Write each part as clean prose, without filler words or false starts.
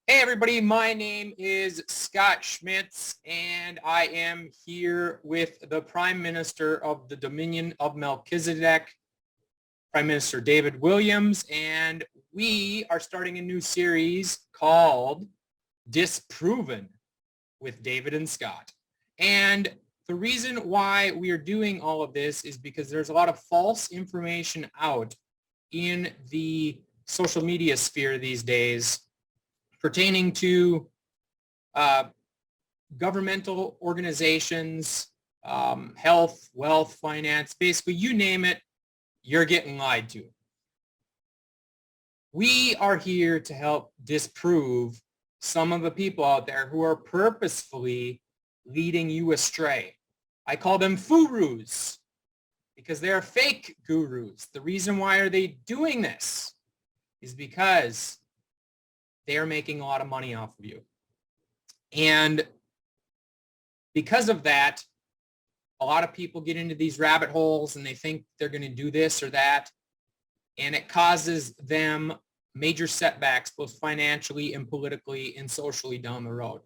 Hey everybody, my name is Scott Schmitz and I am here with the Prime Minister of the Dominion of Melchizedek, Prime Minister David Williams, and we are starting a new series called Disproven with David and Scott. And the reason why we are doing all of this is because there's a lot of false information out in the social media sphere these days pertaining to governmental organizations, health, wealth, finance, basically you name it, you're getting lied to. We are here to help disprove some of the people out there who are purposefully leading you astray. I call them gurus because they're fake gurus. The reason why are they doing this is because they are making a lot of money off of you. And because of that, a lot of people get into these rabbit holes and they think they're going to do this or that. And it causes them major setbacks, both financially and politically and socially down the road.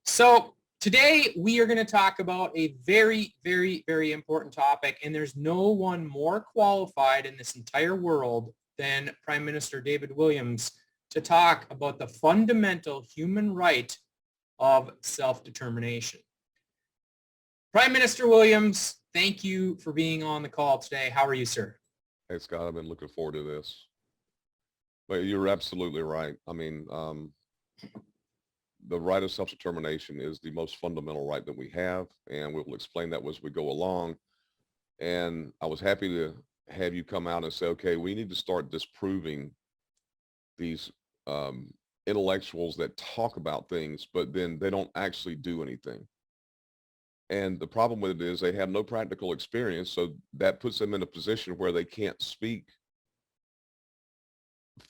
So today we are going to talk about a very, very, very important topic. And there's no one more qualified in this entire world than Prime Minister David Williams to talk about the fundamental human right of self-determination. Prime Minister Williams, thank you for being on the call today. How are you, sir? Hey, Scott, I've been looking forward to this. But you're absolutely right. I mean, the right of self-determination is the most fundamental right that we have, and we'll explain that as we go along. And I was happy to have you come out and say, okay, we need to start disproving these intellectuals that talk about things, but then they don't actually do anything. And the problem with it is they have no practical experience, so that puts them in a position where they can't speak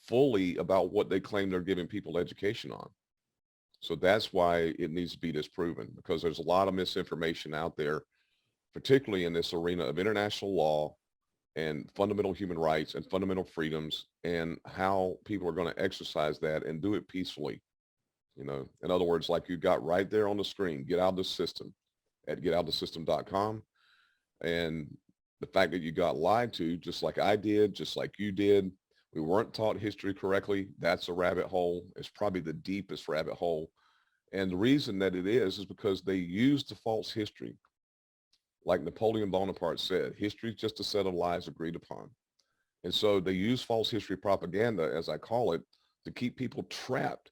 fully about what they claim they're giving people education on. So that's why it needs to be disproven, because there's a lot of misinformation out there, particularly in this arena of international law and fundamental human rights and fundamental freedoms, and how people are going to exercise that and do it peacefully. You know, in other words, like you got right there on the screen, get out of the system at getoutofthesystem.com. And the fact that you got lied to, just like I did, just like you did, we weren't taught history correctly. That's a rabbit hole. It's probably the deepest rabbit hole. And the reason that it is because they used the false history. Like Napoleon Bonaparte said, history is just a set of lies agreed upon. And so they use false history propaganda, as I call it, to keep people trapped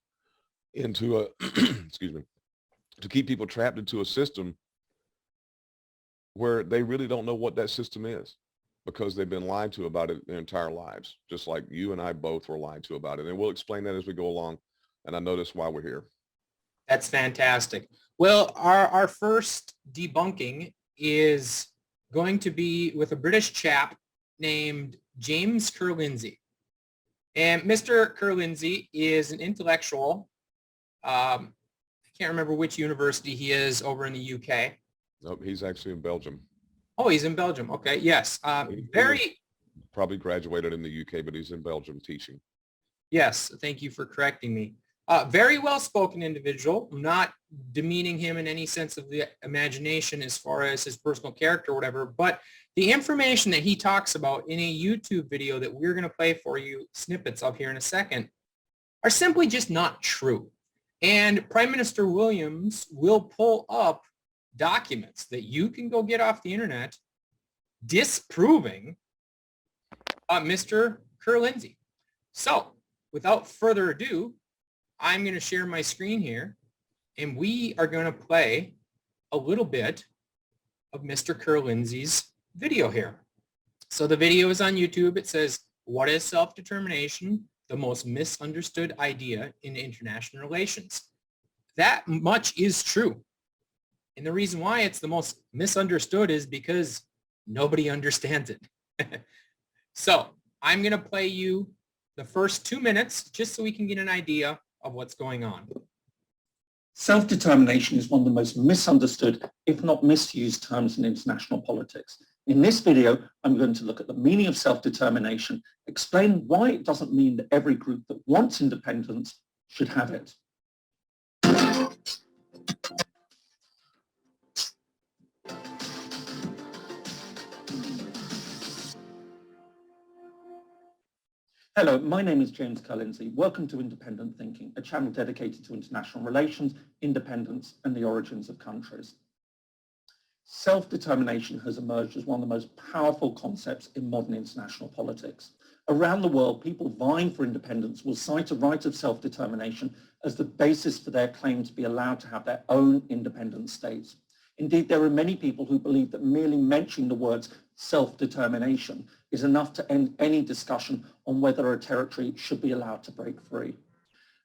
into a, excuse me, to keep people trapped into a system where they really don't know what that system is, because they've been lied to about it their entire lives, just like you and I both were lied to about it. And we'll explain that as we go along. And I know that's why we're here. That's fantastic. Well, our first debunking is going to be with a British chap named James Ker-Lindsay. And Mr. Kerlinsey is an intellectual. I can't remember which university he is over in the UK. Nope, he's actually in Belgium. Oh, he's in Belgium. Okay, yes. He probably graduated in the UK, but he's in Belgium teaching. Yes, thank you for correcting me. Very well-spoken individual. I'm not demeaning him in any sense of the imagination as far as his personal character or whatever, but the information that he talks about in a YouTube video that we're going to play for you snippets of here in a second are simply just not true. And Prime Minister Williams will pull up documents that you can go get off the internet disproving Mr. Kerlinsey. So without further ado, I'm going to share my screen here, and we are going to play a little bit of Mr. Kerlinsey's video here. So the video is on YouTube. It says, "What is self-determination? The most misunderstood idea in international relations." That much is true. And the reason why it's the most misunderstood is because nobody understands it. So I'm going to play you the first 2 minutes just so we can get an idea of what's going on. Self-determination is one of the most misunderstood, if not misused, terms in international politics. In this video, I'm going to look at the meaning of self-determination, explain why it doesn't mean that every group that wants independence should have it. Hello, my name is James Ker-Lindsay. Welcome to Independent Thinking, a channel dedicated to international relations, independence, and the origins of countries. Self-determination has emerged as one of the most powerful concepts in modern international politics. Around the world, people vying for independence will cite a right of self-determination as the basis for their claim to be allowed to have their own independent states. Indeed, there are many people who believe that merely mentioning the words self-determination is enough to end any discussion on whether a territory should be allowed to break free.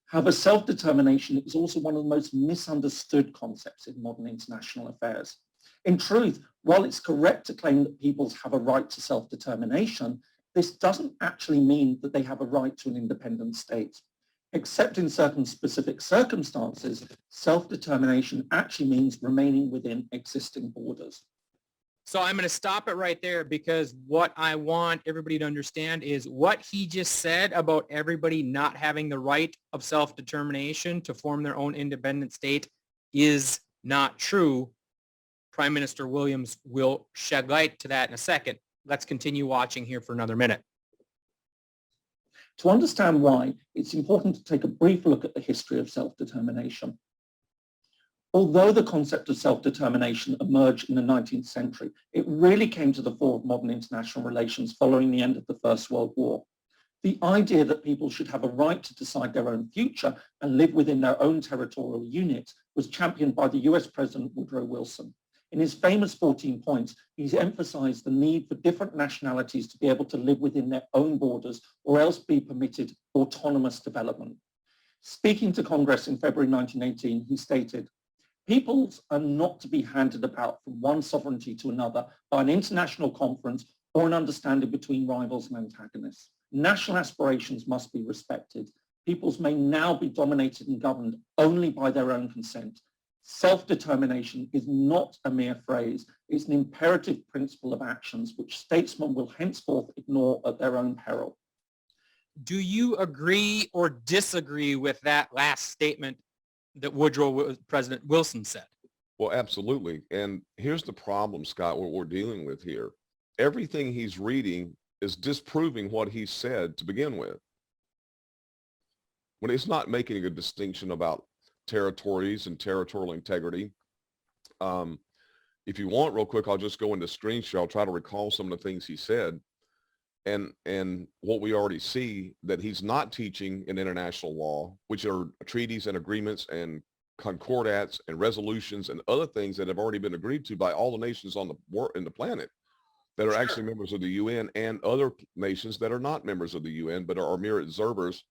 However, self-determination is also one of the most misunderstood concepts in modern international affairs. In truth, while it's correct to claim that peoples have a right to self-determination, this doesn't actually mean that they have a right to an independent state. Except in certain specific circumstances, self-determination actually means remaining within existing borders. So I'm going to stop it right there, because what I want everybody to understand is what he just said about everybody not having the right of self-determination to form their own independent state is not true. Prime Minister Williams will shed light to that in a second. Let's continue watching here for another minute. To understand why, it's important to take a brief look at the history of self-determination. Although the concept of self-determination emerged in the 19th century, it really came to the fore of modern international relations following the end of the First World War. The idea that people should have a right to decide their own future and live within their own territorial units was championed by the US President Woodrow Wilson. In his famous 14 points, he's emphasized the need for different nationalities to be able to live within their own borders or else be permitted autonomous development. Speaking to Congress in February 1918, he stated, "Peoples are not to be handed about from one sovereignty to another by an international conference or an understanding between rivals and antagonists. National aspirations must be respected. Peoples may now be dominated and governed only by their own consent. Self-determination is not a mere phrase. It's an imperative principle of actions which statesmen will henceforth ignore at their own peril." Do you agree or disagree with that last statement that President Wilson said? Well, absolutely. And here's the problem, Scott, what we're dealing with here. Everything he's reading is disproving what he said to begin with. When it's not making a distinction about territories and territorial integrity. If you want, real quick, I'll just go into screen share. I'll try to recall some of the things he said. And what we already see, that he's not teaching in international law, which are treaties and agreements and concordats and resolutions and other things that have already been agreed to by all the nations on the planet that are actually members of the UN, and other nations that are not members of the UN but are mere observers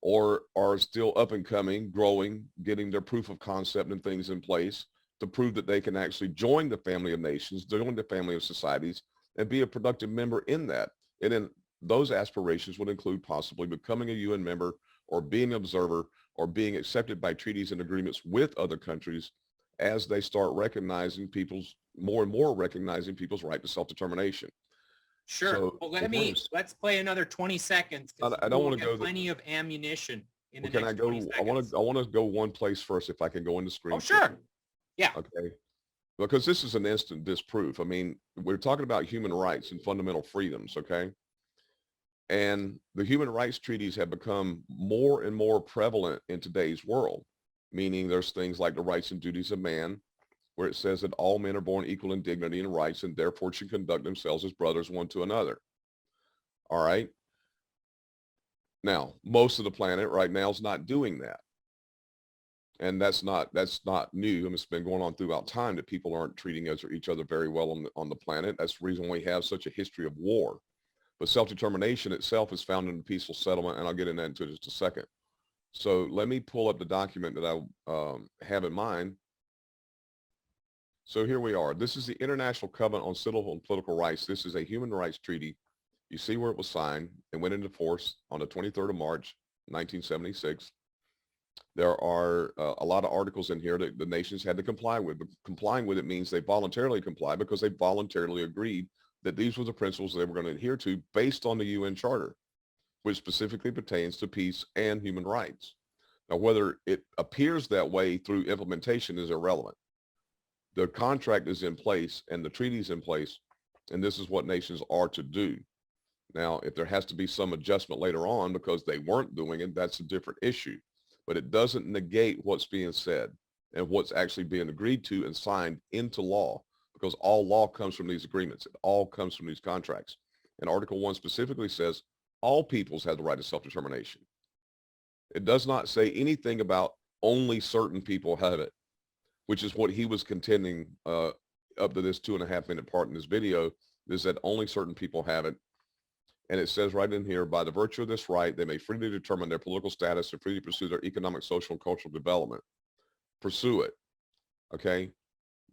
or are still up and coming, growing, getting their proof of concept and things in place to prove that they can actually join the family of nations, join the family of societies, and be a productive member in that. And then those aspirations would include possibly becoming a UN member or being an observer or being accepted by treaties and agreements with other countries as they start recognizing more and more recognizing people's right to self-determination. Sure. So, well, let's play another 20 seconds. I don't want to go plenty of ammunition in the Can next I go? 20 seconds. I want to go one place first, if I can go into screen. Oh, sure. Yeah. Okay. Because this is an instant disproof. I mean, we're talking about human rights and fundamental freedoms. Okay. And the human rights treaties have become more and more prevalent in today's world, meaning there's things like the rights and duties of man, where it says that all men are born equal in dignity and rights and therefore should conduct themselves as brothers one to another. All right. Now, most of the planet right now is not doing that. And that's not new. I mean, it's been going on throughout time that people aren't treating each other very well on the planet. That's the reason we have such a history of war. But self-determination itself is found in a peaceful settlement, and I'll get into that in just a second. So let me pull up the document that I have in mind. So here we are. This is the International Covenant on Civil and Political Rights. This is a human rights treaty. You see where it was signed and went into force on the 23rd of March, 1976. There are a lot of articles in here that the nations had to comply with. But complying with it means they voluntarily comply because they voluntarily agreed that these were the principles they were going to adhere to based on the UN Charter, which specifically pertains to peace and human rights. Now, whether it appears that way through implementation is irrelevant. The contract is in place and the treaty is in place, and this is what nations are to do. Now, if there has to be some adjustment later on because they weren't doing it, that's a different issue. But it doesn't negate what's being said and what's actually being agreed to and signed into law, because all law comes from these agreements. It all comes from these contracts. And Article 1 specifically says all peoples have the right to self-determination. It does not say anything about only certain people have it, which is what he was contending up to this 2.5-minute part in this video, is that only certain people have it. And it says right in here, by the virtue of this right, they may freely determine their political status and freely pursue their economic, social, and cultural development. Pursue it. Okay?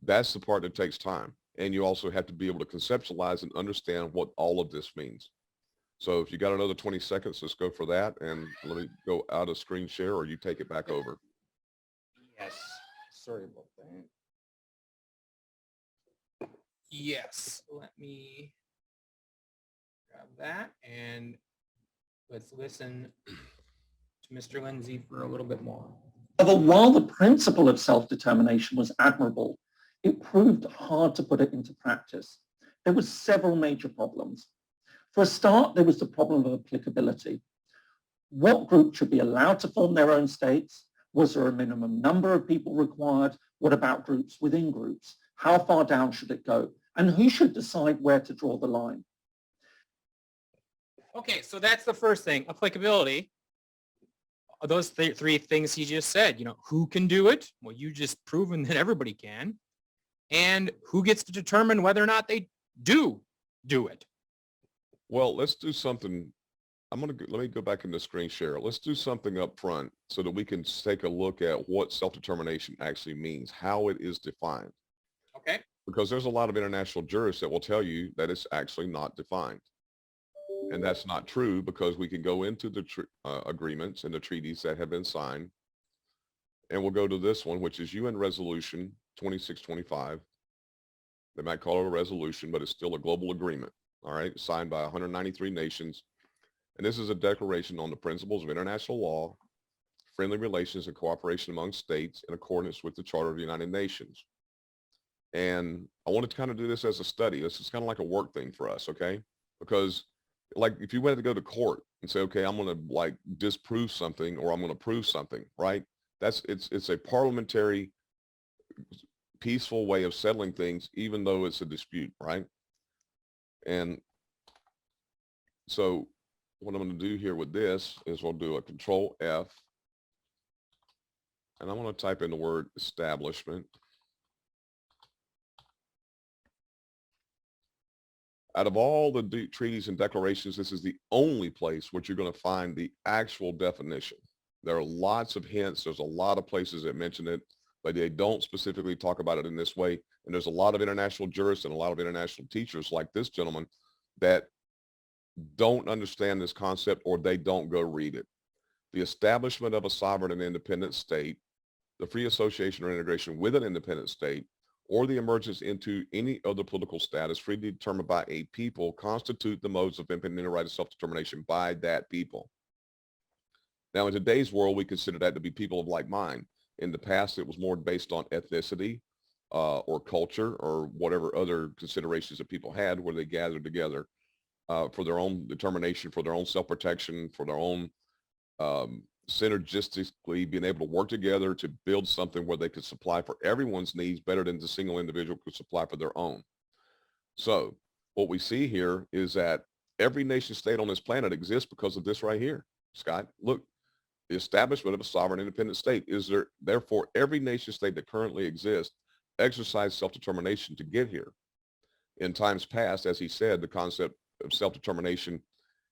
That's the part that takes time. And you also have to be able to conceptualize and understand what all of this means. So if you got another 20 seconds, let's go for that. And let me go out of screen share, or you take it back over. Yes. Sorry about that. Yes. Let me grab that and let's listen to Mr. Lindsay for a little bit more. However, while the principle of self-determination was admirable, it proved hard to put it into practice. There were several major problems. For a start, there was the problem of applicability. What group should be allowed to form their own states? Was there a minimum number of people required? What about groups within groups? How far down should it go? And who should decide where to draw the line? Okay, so that's the first thing, applicability. Those three things he just said, who can do it? Well, you just proven that everybody can. And who gets to determine whether or not they do it? Well, let's do something. Let me go back in the screen share. Let's do something up front so that we can take a look at what self-determination actually means, how it is defined. Okay. Because there's a lot of international jurists that will tell you that it's actually not defined. And that's not true, because we can go into the agreements and the treaties that have been signed. And we'll go to this one, which is UN Resolution 2625. They might call it a resolution, but it's still a global agreement. All right, signed by 193 nations. And this is a declaration on the principles of international law, friendly relations and cooperation among states in accordance with the Charter of the United Nations. And I wanted to kind of do this as a study. This is kind of like a work thing for us, okay? Because like if you wanted to go to court and say, okay, I'm going to like disprove something or I'm going to prove something, right? It's a parliamentary, peaceful way of settling things, even though it's a dispute, right? And so what I'm going to do here with this is we'll do a Control F, and I'm going to type in the word establishment. Out of all the treaties and declarations, this is the only place where you're going to find the actual definition. There are lots of hints. There's a lot of places that mention it, but they don't specifically talk about it in this way. And there's a lot of international jurists and a lot of international teachers like this gentleman that don't understand this concept, or they don't go read it. The establishment of a sovereign and independent state, the free association or integration with an independent state, or the emergence into any other political status freely determined by a people constitute the modes of implementing the right of self-determination by that people. Now, in today's world, we consider that to be people of like mind. In the past, it was more based on ethnicity or culture or whatever other considerations that people had, where they gathered together for their own determination, for their own self-protection, for their own synergistically being able to work together to build something where they could supply for everyone's needs better than the single individual could supply for their own. So what we see here is that every nation state on this planet exists because of this right here. Scott, look, the establishment of a sovereign independent state is there. Therefore, every nation state that currently exists exercised self-determination to get here. In times past, as he said, the concept of self-determination,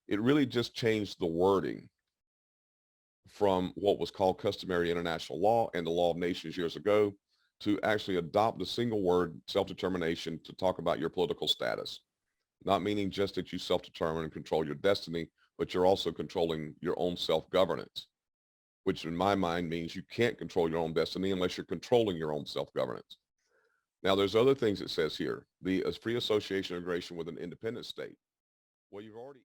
it really just changed the wording from what was called customary international law and the law of nations years ago to actually adopt the single word self-determination to talk about your political status. Not meaning just that you self-determine and control your destiny, but you're also controlling your own self-governance, which in my mind means you can't control your own destiny unless you're controlling your own self-governance. Now, there's other things it says here. The free association integration with an independent state. Well, you've already...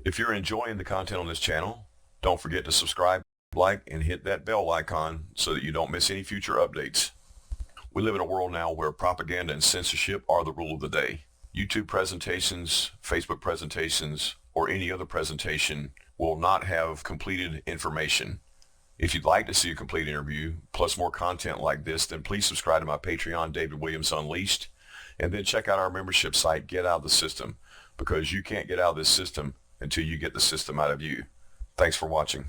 If you're enjoying the content on this channel, don't forget to subscribe like and hit that bell icon so that you don't miss any future updates. We live in a world now where propaganda and censorship are the rule of the day. YouTube presentations, Facebook presentations, or any other presentation will not have completed information. If you'd like to see a complete interview, plus more content like this, then please subscribe to my Patreon, David Williams Unleashed, and then check out our membership site, Get Out of the System, because you can't get out of this system until you get the system out of you. Thanks for watching.